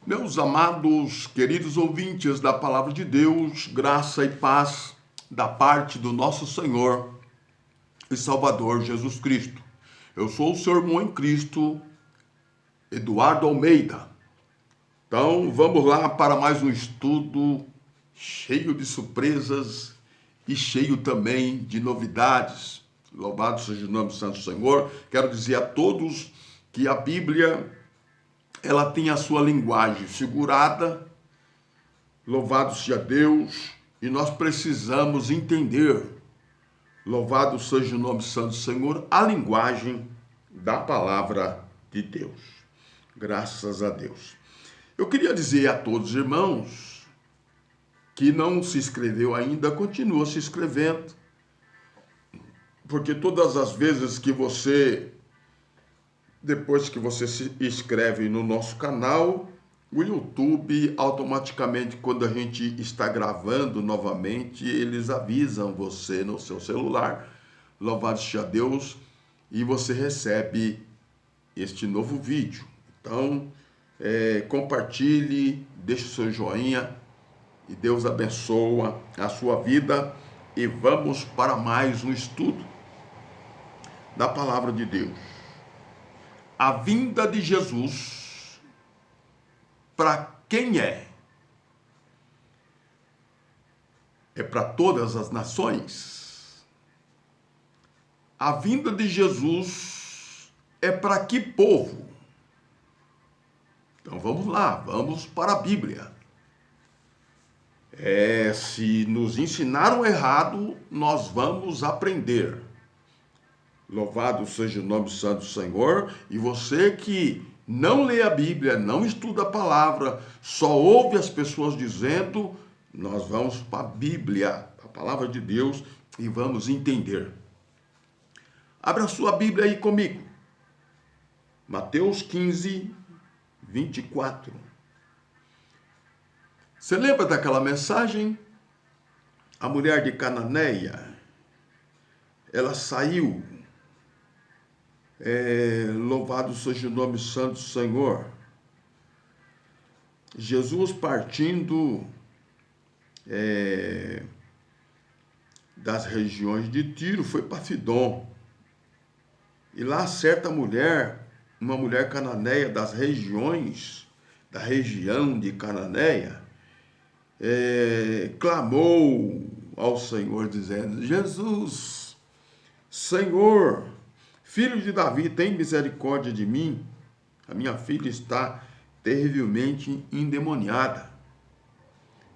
Meus amados, queridos ouvintes da Palavra de Deus, graça e paz da parte do nosso Senhor e Salvador Jesus Cristo. Eu sou o seu irmão em Cristo, Eduardo Almeida. Então, vamos lá para mais um estudo cheio de surpresas e cheio também de novidades. Louvado seja o nome do Santo Senhor. Quero dizer a todos que a Bíblia ela tem a sua linguagem figurada, louvado seja Deus, e nós precisamos entender, louvado seja o nome santo do Senhor, a linguagem da palavra de Deus. Graças a Deus. Eu queria dizer a todos os irmãos que não se inscreveu ainda, continua se inscrevendo, porque todas as vezes que depois que você se inscreve no nosso canal, o YouTube automaticamente, quando a gente está gravando novamente, eles avisam você no seu celular, louvado seja Deus, e você recebe este novo vídeo. Então, compartilhe, deixe o seu joinha e Deus abençoa a sua vida. E vamos para mais um estudo da Palavra de Deus. A vinda de Jesus, para quem é? É para todas as nações? A vinda de Jesus é para que povo? Então vamos lá, vamos para a Bíblia. Se nos ensinaram errado, nós vamos aprender. Louvado seja o nome santo do Senhor. E você que não lê a Bíblia, não estuda a palavra, só ouve as pessoas dizendo, nós vamos para a Bíblia, a palavra de Deus, e vamos entender. Abra a sua Bíblia aí comigo. Mateus 15, 24. Você lembra daquela mensagem? A mulher de Cananeia, ela saiu. Louvado seja o nome santo do Senhor. Jesus partindo das regiões de Tiro, foi para Sidom. E lá certa mulher, uma mulher cananeia da região de Cananeia, clamou ao Senhor dizendo: Jesus, Senhor, Filho de Davi, tem misericórdia de mim. A minha filha está terrivelmente endemoniada.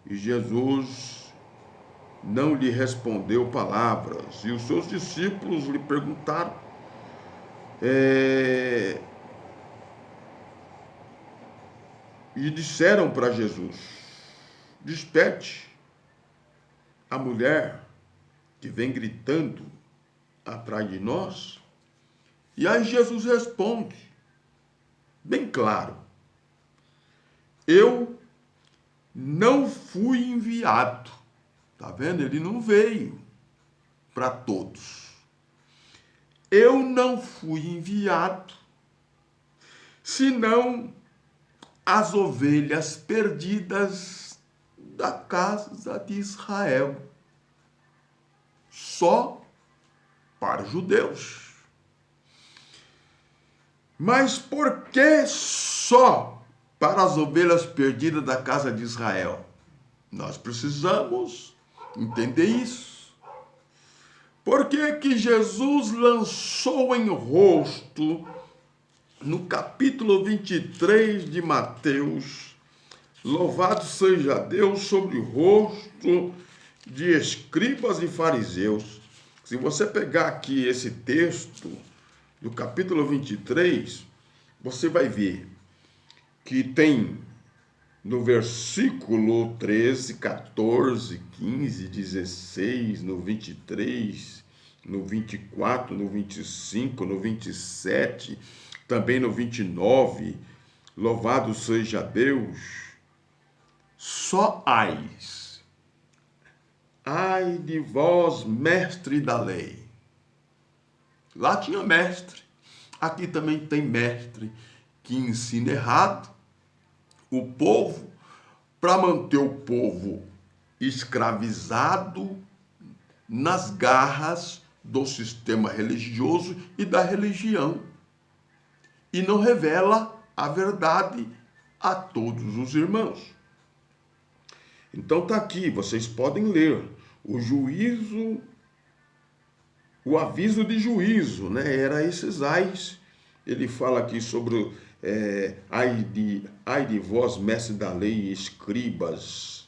E Jesus não lhe respondeu palavras. E os seus discípulos lhe perguntaram. E disseram para Jesus: desperte a mulher que vem gritando atrás de nós. E aí Jesus responde, bem claro: eu não fui enviado. Tá vendo? Ele não veio para todos. Eu não fui enviado, senão as ovelhas perdidas da casa de Israel. Só para os judeus. Mas por que só para as ovelhas perdidas da casa de Israel? Nós precisamos entender isso. Por que que Jesus lançou em rosto, no capítulo 23 de Mateus, louvado seja Deus, sobre o rosto de escribas e fariseus? Se você pegar aqui esse texto do capítulo 23, você vai ver que tem no versículo 13, 14, 15, 16, no 23, no 24, no 25, no 27, também no 29, louvado seja Deus, só ai de vós, mestre da lei. Lá tinha mestre, aqui também tem mestre que ensina errado, o povo, para manter o povo escravizado nas garras do sistema religioso e da religião. E não revela a verdade a todos os irmãos. Então está aqui, vocês podem ler o juízo, o aviso de juízo, né? Era esses ais. Ele fala aqui sobre ai de vós, mestres da lei e escribas,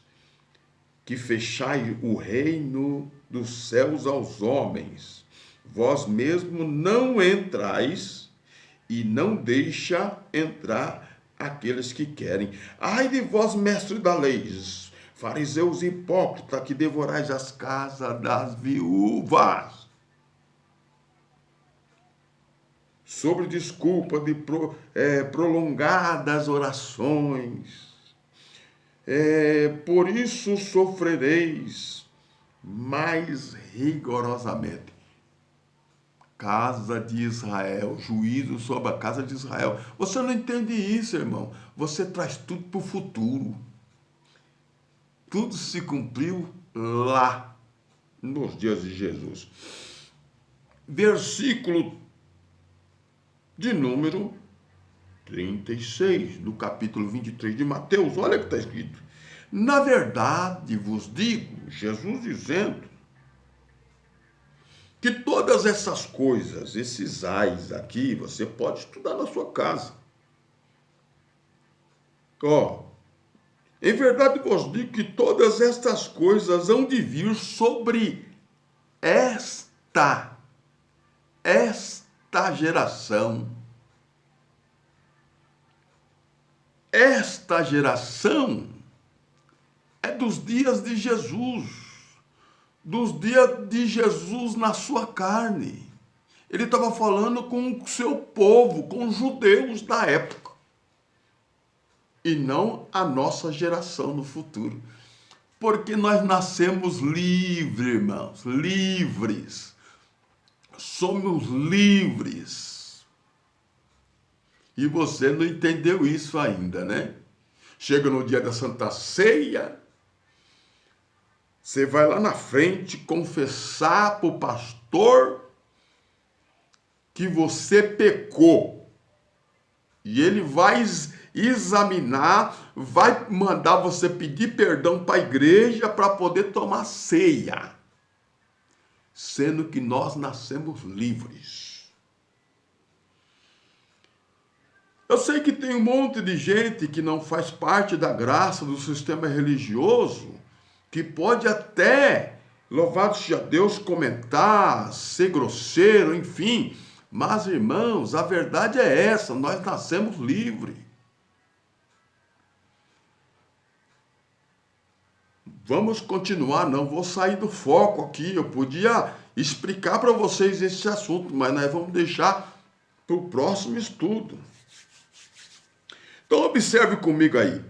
que fechai o reino dos céus aos homens. Vós mesmo não entrais e não deixa entrar aqueles que querem. Ai de vós, mestres da lei, fariseus hipócritas, que devorais as casas das viúvas, sobre desculpa de prolongadas orações. Por isso sofrereis mais rigorosamente. Casa de Israel, juízo sobre a casa de Israel. Você não entende isso, irmão. Você traz tudo para o futuro. Tudo se cumpriu lá, nos dias de Jesus. Versículo de número 36, do capítulo 23 de Mateus. Olha o que está escrito. Na verdade vos digo, Jesus dizendo, que todas essas coisas, esses ais aqui, você pode estudar na sua casa. Em verdade vos digo que todas estas coisas hão de vir sobre esta geração. Esta geração é dos dias de Jesus, dos dias de Jesus na sua carne. Ele estava falando com o seu povo, com os judeus da época, e não a nossa geração no futuro. Porque nós nascemos livres, irmãos, livres. Somos livres. E você não entendeu isso ainda, né? Chega no dia da Santa Ceia, você vai lá na frente confessar para o pastor que você pecou. E ele vai examinar, vai mandar você pedir perdão para a igreja para poder tomar ceia. Sendo que nós nascemos livres. Eu sei que tem um monte de gente que não faz parte da graça do sistema religioso, que pode até, louvado seja Deus, comentar, ser grosseiro, enfim. Mas, irmãos, a verdade é essa, nós nascemos livres. Vamos continuar, não vou sair do foco aqui. Eu podia explicar para vocês esse assunto, mas nós vamos deixar para o próximo estudo. Então, observe comigo aí.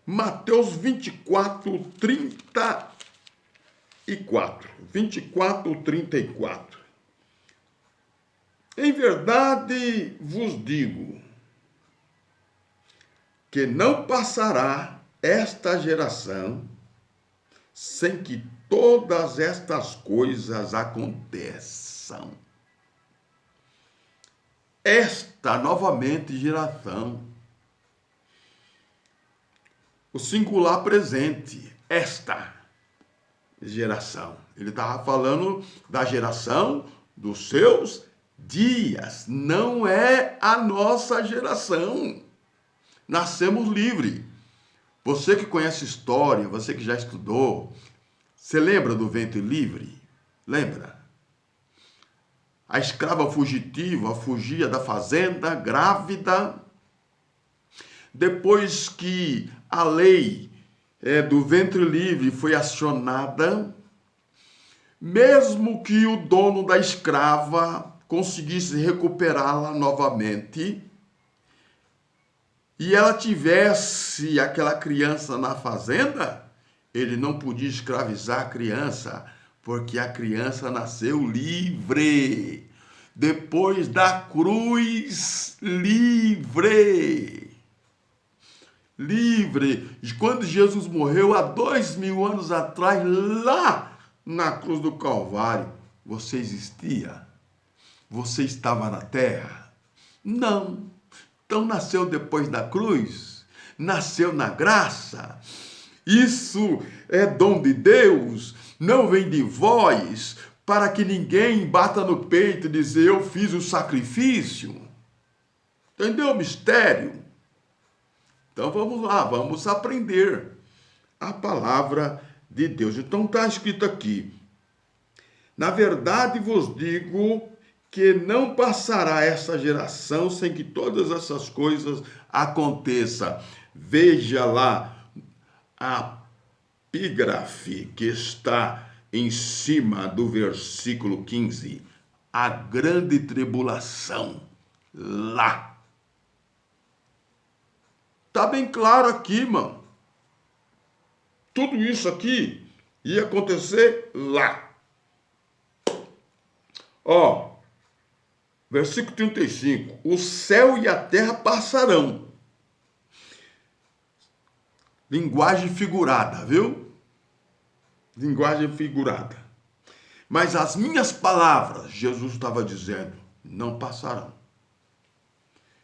Mateus 24, 34. 24, 34. Em verdade vos digo que não passará esta geração sem que todas estas coisas aconteçam. Esta, novamente, geração. O singular presente, esta geração. Ele estava falando da geração dos seus dias. Não é a nossa geração. Nascemos livres. Você que conhece história, você que já estudou, você lembra do ventre livre? Lembra? A escrava fugitiva fugia da fazenda, grávida. Depois que a lei do ventre livre foi acionada, mesmo que o dono da escrava conseguisse recuperá-la novamente, e ela tivesse aquela criança na fazenda, ele não podia escravizar a criança, porque a criança nasceu livre. Depois da cruz, livre. livre. Quando Jesus morreu há 2000 anos atrás, lá na cruz do Calvário, você existia? Você estava na terra? Não. Então nasceu depois da cruz? Nasceu na graça? Isso é dom de Deus, não vem de vós, para que ninguém bata no peito e dizer eu fiz o sacrifício. Entendeu o mistério? Então vamos lá, vamos aprender a palavra de Deus. Então está escrito aqui: na verdade vos digo que não passará essa geração sem que todas essas coisas aconteçam. Veja lá a epígrafe que está em cima do versículo 15. A grande tribulação. Lá. Tá bem claro aqui, irmão. Tudo isso aqui ia acontecer lá. Ó, versículo 35. O céu e a terra passarão. Linguagem figurada, viu? Linguagem figurada. Mas as minhas palavras, Jesus estava dizendo, não passarão.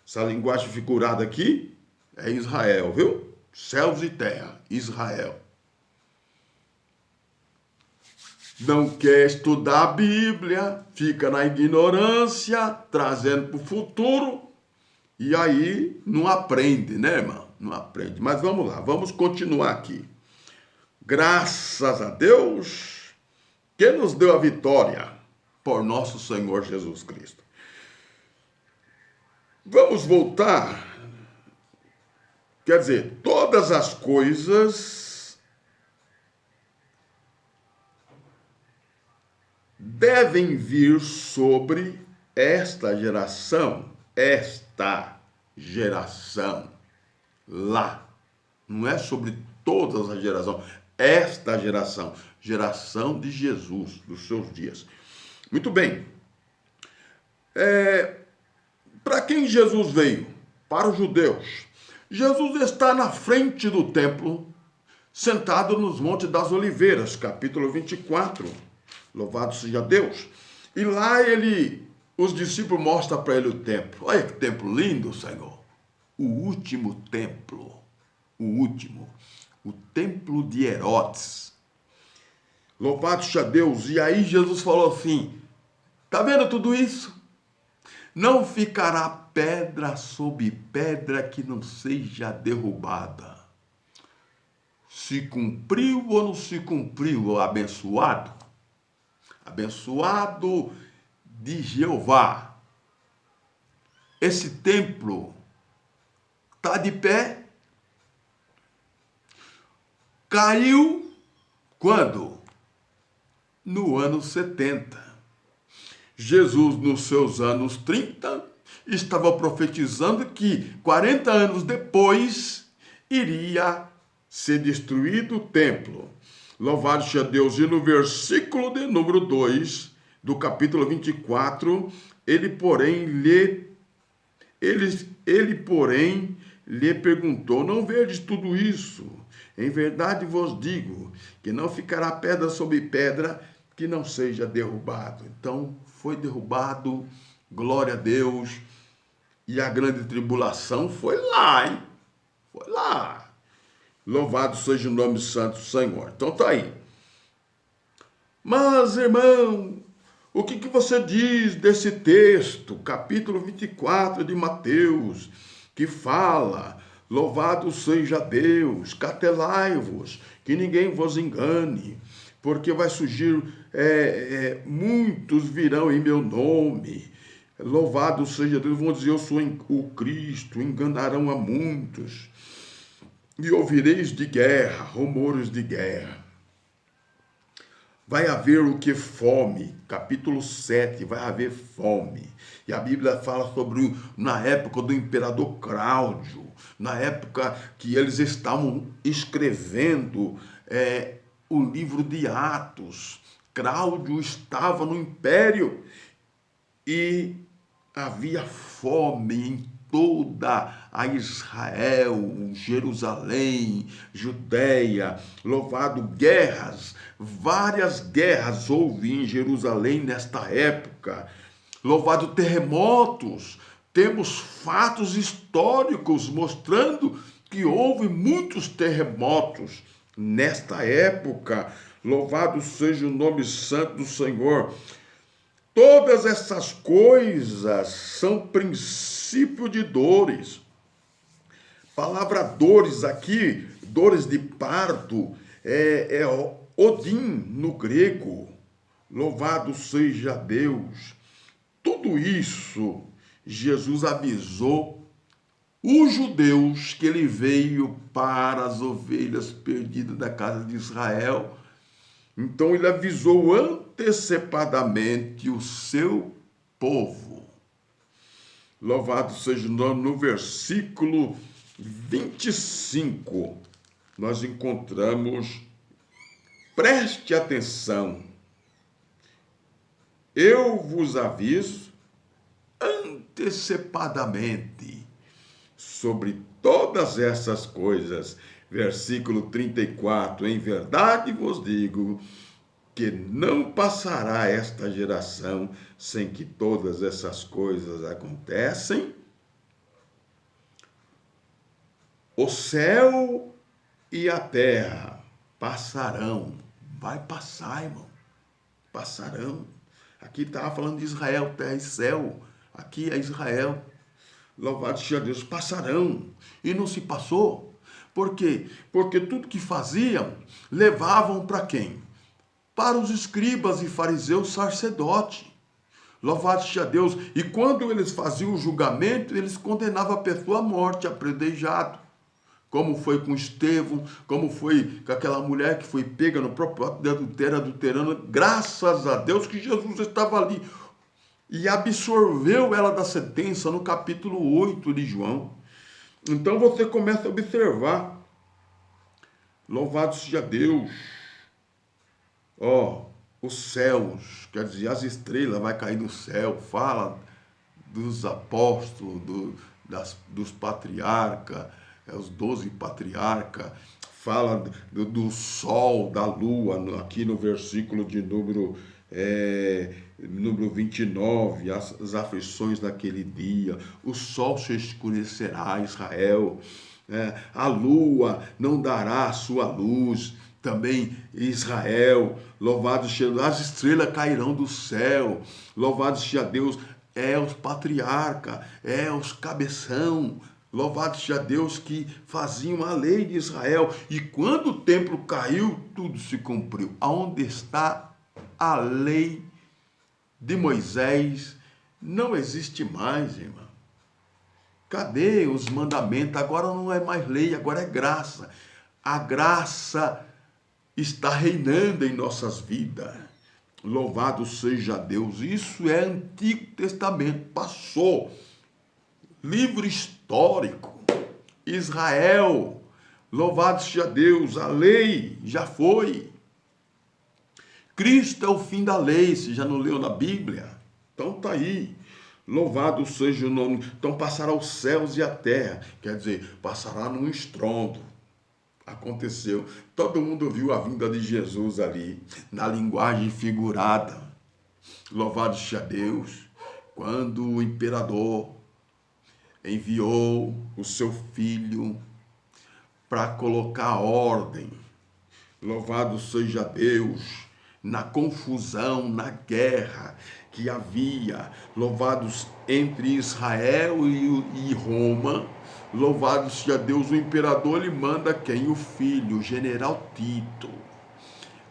Essa linguagem figurada aqui é Israel, viu? Céus e terra, Israel. Não quer estudar a Bíblia, fica na ignorância, trazendo para o futuro, e aí não aprende, né, irmão? Não aprende. Mas vamos lá, vamos continuar aqui. Graças a Deus que nos deu a vitória por nosso Senhor Jesus Cristo. Vamos voltar. Quer dizer, todas as coisas devem vir sobre esta geração lá. Não é sobre todas as gerações, esta geração de Jesus, dos seus dias. Muito bem. Para quem Jesus veio? Para os judeus. Jesus está na frente do templo, sentado nos Montes das Oliveiras, capítulo 24. Louvado seja Deus. E lá os discípulos mostram para ele o templo. Olha que templo lindo, Senhor. O último templo. O templo de Herodes. Louvado seja Deus. E aí Jesus falou assim, tá vendo tudo isso? Não ficará pedra sobre pedra que não seja derrubada. Se cumpriu ou não se cumpriu, abençoado? Abençoado de Jeová. Esse templo está de pé. Caiu quando? No ano 70. Jesus, nos seus anos 30, estava profetizando que 40 anos depois iria ser destruído o templo. Louvado seja Deus. E no versículo de número 2 do capítulo 24, ele porém lhe perguntou, não vedes tudo isso? Em verdade vos digo que não ficará pedra sobre pedra que não seja derrubado. Então foi derrubado, glória a Deus, e a grande tribulação foi lá, hein? Foi lá. Louvado seja o nome santo do Senhor. Então tá aí. Mas, irmão, o que você diz desse texto, capítulo 24 de Mateus, que fala, louvado seja Deus, catelai-vos, que ninguém vos engane, porque vai surgir, muitos virão em meu nome, louvado seja Deus, vão dizer eu sou o Cristo, enganarão a muitos, e ouvireis de guerra, rumores de guerra. Vai haver o que? Fome. Capítulo 7, vai haver fome. E a Bíblia fala sobre, na época do imperador Cláudio, na época que eles estavam escrevendo o livro de Atos. Cláudio estava no império e havia fome em toda a Israel, Jerusalém, Judéia. Louvado, guerras, várias guerras houve em Jerusalém nesta época. Louvado, terremotos. Temos fatos históricos mostrando que houve muitos terremotos nesta época. Louvado seja o nome santo do Senhor. Todas essas coisas são princípio de dores. Palavra dores aqui, dores de parto, é Odim no grego. Louvado seja Deus. Tudo isso Jesus avisou os judeus que ele veio para as ovelhas perdidas da casa de Israel. Então ele avisou antecipadamente o seu povo. Louvado seja o nome. No versículo 25, nós encontramos, preste atenção, eu vos aviso antecipadamente sobre todas essas coisas. Versículo 34, em verdade vos digo que não passará esta geração sem que todas essas coisas acontecem. O céu e a terra passarão. Vai passar, irmão. Passarão. Aqui estava falando de Israel, terra e céu. Aqui é Israel. Louvado seja Deus. Passarão. E não se passou. Por quê? Porque tudo que faziam, levavam para quem? Para os escribas e fariseus sacerdotes. Louvado seja Deus. E quando eles faziam o julgamento, eles condenavam a pessoa à morte, apredejado. Como foi com Estevão, como foi com aquela mulher que foi pega no próprio ato de adultério, adulterando. Graças a Deus que Jesus estava ali e absorveu ela da sentença no capítulo 8 de João. Então você começa a observar. Louvado seja Deus. Os céus, quer dizer, as estrelas vai cair do céu. Fala dos apóstolos, dos patriarcas, os 12 patriarcas. Fala do sol, da lua, aqui no versículo de número 29, as aflições daquele dia. O sol se escurecerá, Israel. A lua não dará a sua luz. Também Israel. Louvado seja Deus. As estrelas cairão do céu. Louvado seja Deus. Os patriarcas, os cabeção. Louvado seja Deus que faziam a lei de Israel. E quando o templo caiu, tudo se cumpriu. Aonde está a lei de Moisés? Não existe mais, irmão. Cadê os mandamentos? Agora não é mais lei, agora é graça. A graça está reinando em nossas vidas. Louvado seja Deus. Isso é Antigo Testamento. Passou. Livro histórico. Israel. Louvado seja Deus. A lei já foi. Cristo é o fim da lei. Você já não leu na Bíblia? Então está aí. Louvado seja o nome. Então passará os céus e a terra. Quer dizer, passará num estrondo. Aconteceu. Todo mundo viu a vinda de Jesus ali, na linguagem figurada. Louvado seja Deus. Quando o imperador enviou o seu filho para colocar ordem. Louvado seja Deus. Na confusão, na guerra que havia, louvados entre Israel e Roma, louvado seja Deus, o imperador lhe manda quem? O filho, o general Tito,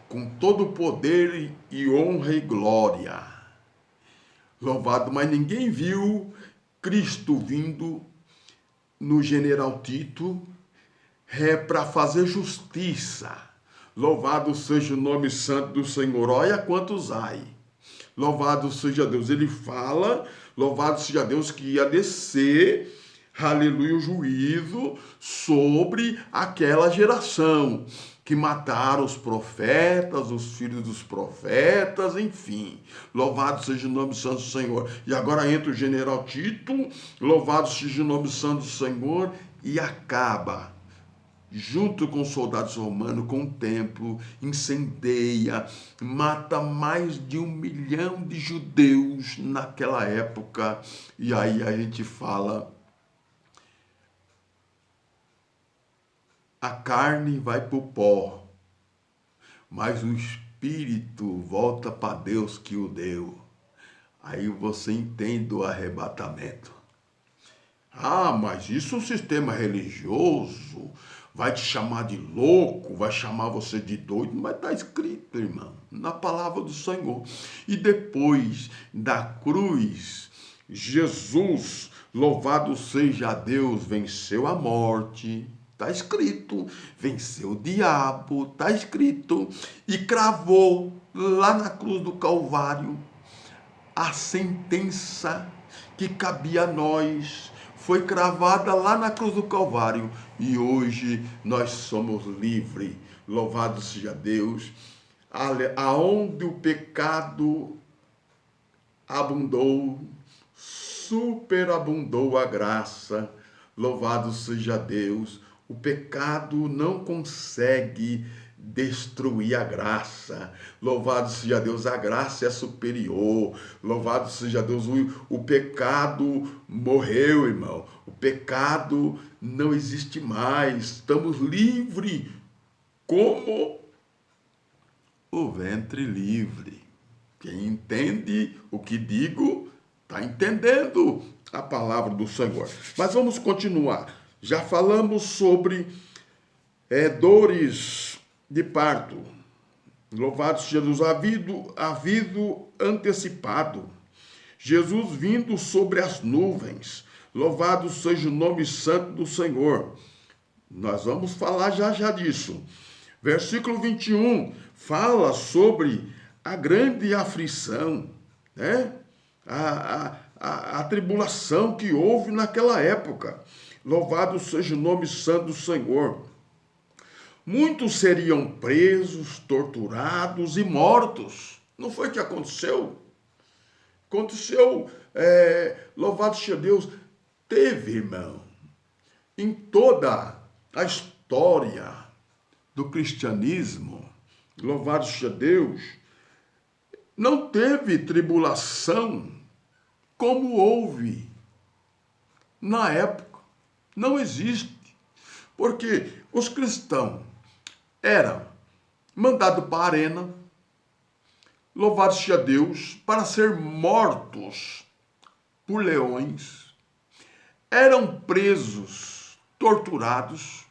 com todo o poder e honra e glória. Louvado, mas ninguém viu Cristo vindo no general Tito para fazer justiça. Louvado seja o nome santo do Senhor. Olha quantos ai. Louvado seja Deus. Ele fala, louvado seja Deus, que ia descer aleluia, o juízo sobre aquela geração que mataram os profetas, os filhos dos profetas, enfim. Louvado seja o nome santo do Senhor. E agora entra o general Tito, louvado seja o nome santo do Senhor, e acaba, junto com os soldados romanos, com o templo, incendeia, mata mais de 1 milhão de judeus naquela época. E aí a gente fala, a carne vai para o pó, mas o espírito volta para Deus que o deu. Aí você entende o arrebatamento. Ah, mas isso é um sistema religioso, vai te chamar de louco, vai chamar você de doido, mas está escrito, irmão, na palavra do Senhor. E depois da cruz, Jesus, louvado seja Deus, venceu a morte, está escrito, venceu o diabo, está escrito, e cravou lá na cruz do Calvário a sentença que cabia a nós. Foi cravada lá na cruz do Calvário e hoje nós somos livres. Louvado seja Deus. Aonde o pecado abundou, superabundou a graça. Louvado seja Deus. O pecado não consegue destruir a graça. Louvado seja Deus, a graça é superior. Louvado seja Deus, o pecado morreu, irmão. O pecado não existe mais. Estamos livres como o ventre livre. Quem entende o que digo, está entendendo a palavra do Senhor. Mas vamos continuar. Já falamos sobre dores de parto. Louvado seja Deus, aviso antecipado. Jesus vindo sobre as nuvens. Louvado seja o nome santo do Senhor. Nós vamos falar já disso. Versículo 21 fala sobre a grande aflição, né? A tribulação que houve naquela época. Louvado seja o nome santo do Senhor. Muitos seriam presos, torturados e mortos. Não foi o que aconteceu? Aconteceu, louvado seja Deus, teve, irmão, em toda a história do cristianismo, louvado seja Deus, não teve tribulação como houve na época. Não existe. Porque os cristãos eram mandados para a arena, louvado seja Deus, para ser mortos por leões, eram presos, torturados,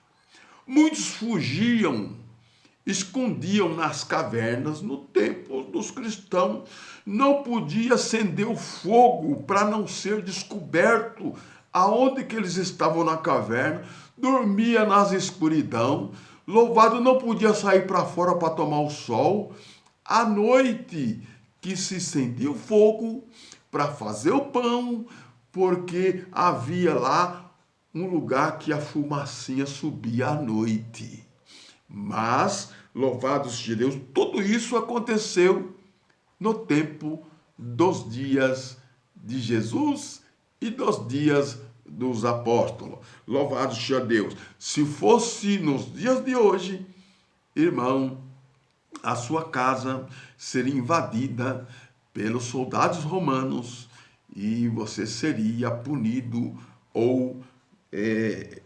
muitos fugiam, escondiam nas cavernas. No tempo dos cristãos, não podia acender o fogo para não ser descoberto aonde que eles estavam na caverna, dormia nas escuridão, louvado, não podia sair para fora para tomar o sol. À noite que se acendia o fogo para fazer o pão, porque havia lá um lugar que a fumacinha subia à noite. Mas, louvado seja Deus, tudo isso aconteceu no tempo dos dias de Jesus e dos dias dos apóstolos. Louvado seja Deus. Se fosse nos dias de hoje, irmão, a sua casa seria invadida pelos soldados romanos e você seria punido ou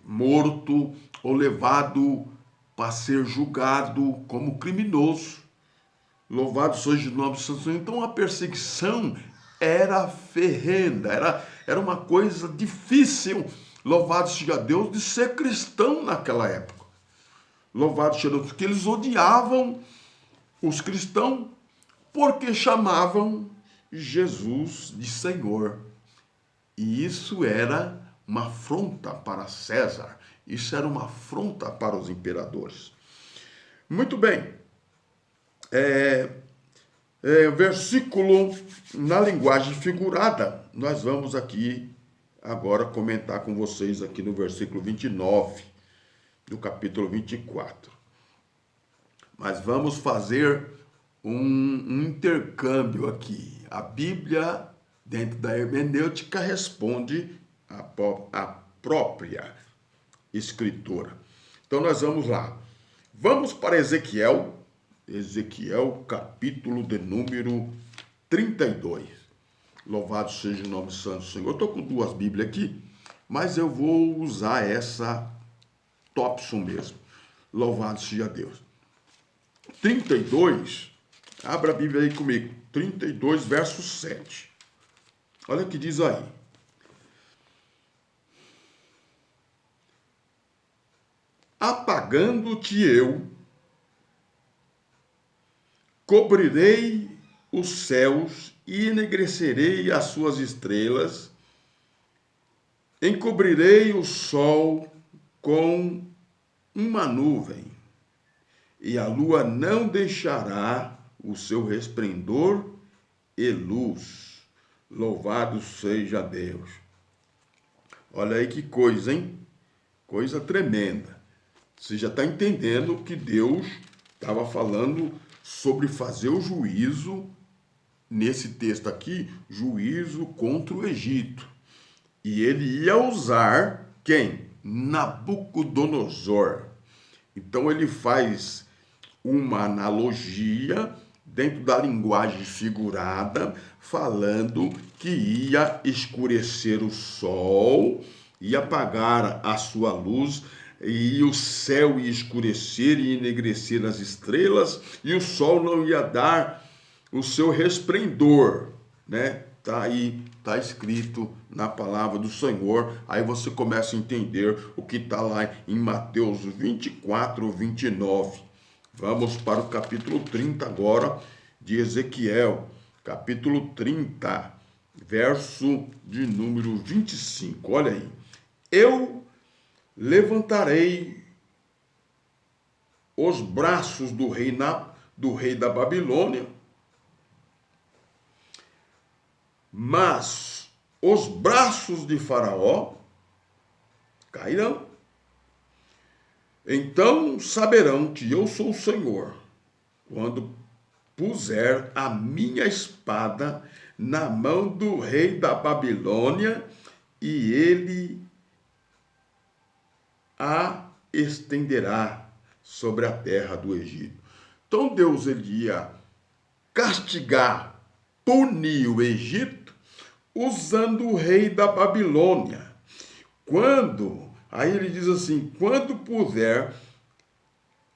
morto ou levado para ser julgado como criminoso. Louvado seja o nome do Senhor. Então a perseguição era ferrenda, era uma coisa difícil, louvado seja Deus, de ser cristão naquela época. Louvado seja Deus, porque eles odiavam os cristãos porque chamavam Jesus de Senhor. E isso era uma afronta para César, isso era uma afronta para os imperadores. Muito bem. Versículo na linguagem figurada, nós vamos aqui agora comentar com vocês aqui no versículo 29 do capítulo 24. Mas vamos fazer um intercâmbio aqui. A Bíblia, dentro da hermenêutica, responde a própria escritora. Então nós vamos lá. Vamos para Ezequiel, capítulo de número 32. Louvado seja o nome santo do Senhor. Eu estou com duas Bíblias aqui, mas eu vou usar essa Topson mesmo. Louvado seja Deus. 32, abra a Bíblia aí comigo. 32, verso 7. Olha o que diz aí. Apagando-te eu, cobrirei os céus e enegrecerei as suas estrelas, encobrirei o sol com uma nuvem, e a lua não deixará o seu resplendor e luz. Louvado seja Deus. Olha aí que coisa, hein? Coisa tremenda. Você já está entendendo que Deus estava falando sobre fazer o juízo, nesse texto aqui, juízo contra o Egito. E ele ia usar quem? Nabucodonosor. Então ele faz uma analogia dentro da linguagem figurada, falando que ia escurecer o sol, ia apagar a sua luz, e o céu ia escurecer e enegrecer as estrelas, e o sol não ia dar o seu resplendor, né? Tá aí, tá escrito na palavra do Senhor. Aí você começa a entender o que está lá em Mateus 24, 29. Vamos para o capítulo 30 agora de Ezequiel. Capítulo 30, verso de número 25. Olha aí. Eu levantarei os braços do rei da Babilônia, mas os braços de Faraó cairão. Então saberão que eu sou o Senhor, quando puser a minha espada na mão do rei da Babilônia, e ele a estenderá sobre a terra do Egito. Então Deus ele ia castigar, punir o Egito, usando o rei da Babilônia. Aí ele diz assim, quando puser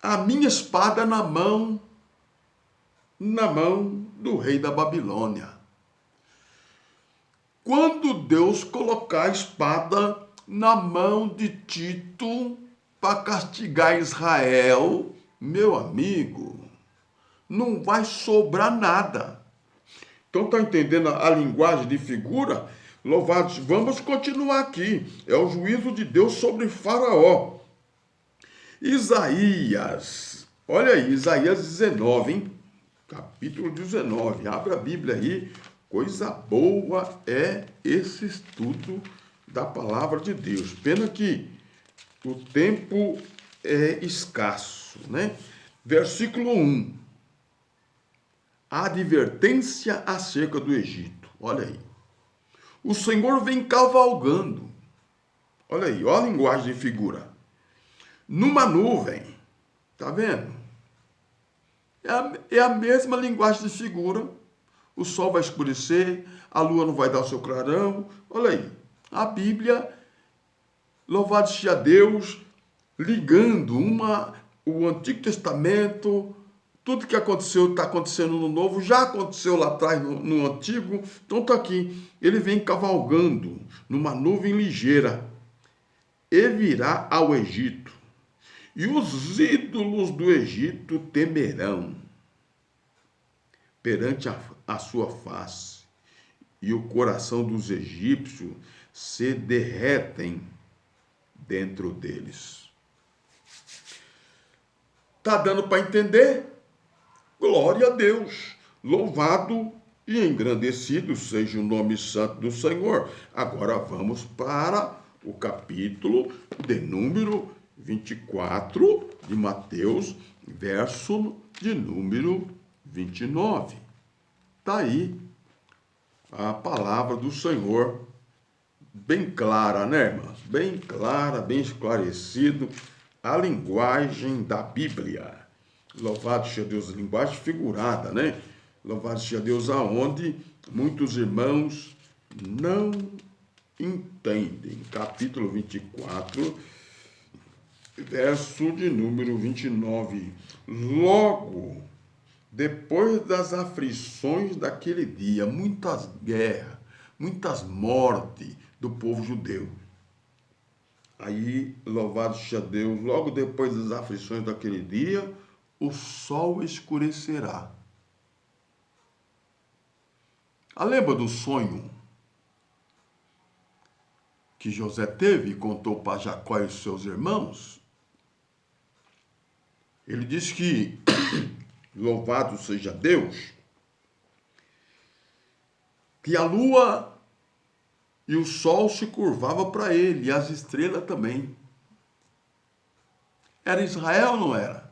a minha espada na mão do rei da Babilônia. Quando Deus colocar a espada na mão de Tito para castigar Israel, meu amigo, não vai sobrar nada. Então está entendendo a linguagem de figura? Louvados, vamos continuar aqui. É o juízo de Deus sobre Faraó. Isaías, olha aí, Isaías 19, hein? Capítulo 19, abra a Bíblia aí. Coisa boa é esse estudo da palavra de Deus. Pena que o tempo é escasso, né? Versículo 1. A advertência acerca do Egito. Olha aí. O Senhor vem cavalgando. Olha aí, olha a linguagem de figura. Numa nuvem. Tá vendo? É a mesma linguagem de figura. O sol vai escurecer, a lua não vai dar o seu clarão. Olha aí. A Bíblia, louvado seja Deus, ligando o Antigo Testamento. Tudo que aconteceu, está acontecendo no Novo, já aconteceu lá atrás no Antigo, então está aqui. Ele vem cavalgando numa nuvem ligeira e virá ao Egito. E os ídolos do Egito temerão perante a sua face, e o coração dos egípcios se derretem dentro deles. Está dando para entender? Glória a Deus, louvado e engrandecido seja o nome santo do Senhor. Agora vamos para o capítulo de número 24 de Mateus, verso de número 29. Está aí a palavra do Senhor, bem clara, né, irmãos? Bem clara, bem esclarecido, a linguagem da Bíblia. Louvado seja Deus, linguagem figurada, né? Louvado seja Deus, aonde muitos irmãos não entendem. Capítulo 24, verso de número 29. Logo, depois das aflições daquele dia, muitas guerras, muitas mortes do povo judeu. Aí, louvado seja Deus, logo depois das aflições daquele dia, o sol escurecerá. Lembra do sonho que José teve e contou para Jacó e seus irmãos? Ele disse que, louvado seja Deus, que a lua e o sol se curvavam para ele, e as estrelas também. Era Israel ou não era?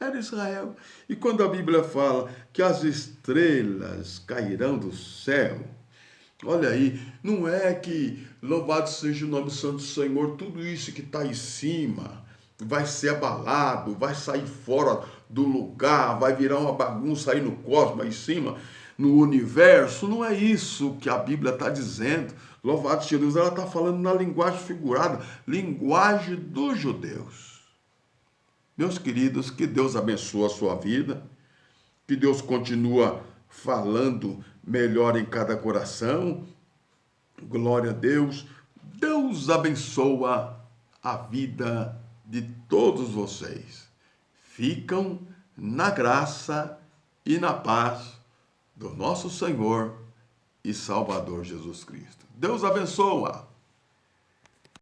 Era Israel. E quando a Bíblia fala que as estrelas cairão do céu, olha aí, não é que, louvado seja o nome santo do Senhor, tudo isso que está em cima vai ser abalado, vai sair fora do lugar, vai virar uma bagunça aí no cosmos, aí em cima, no universo. Não é isso que a Bíblia está dizendo. Louvado seja Deus, ela está falando na linguagem figurada, linguagem dos judeus. Meus queridos, que Deus abençoe a sua vida, que Deus continua falando melhor em cada coração. Glória a Deus. Deus abençoa a vida de todos vocês. Ficam na graça e na paz do nosso Senhor e Salvador Jesus Cristo. Deus abençoa.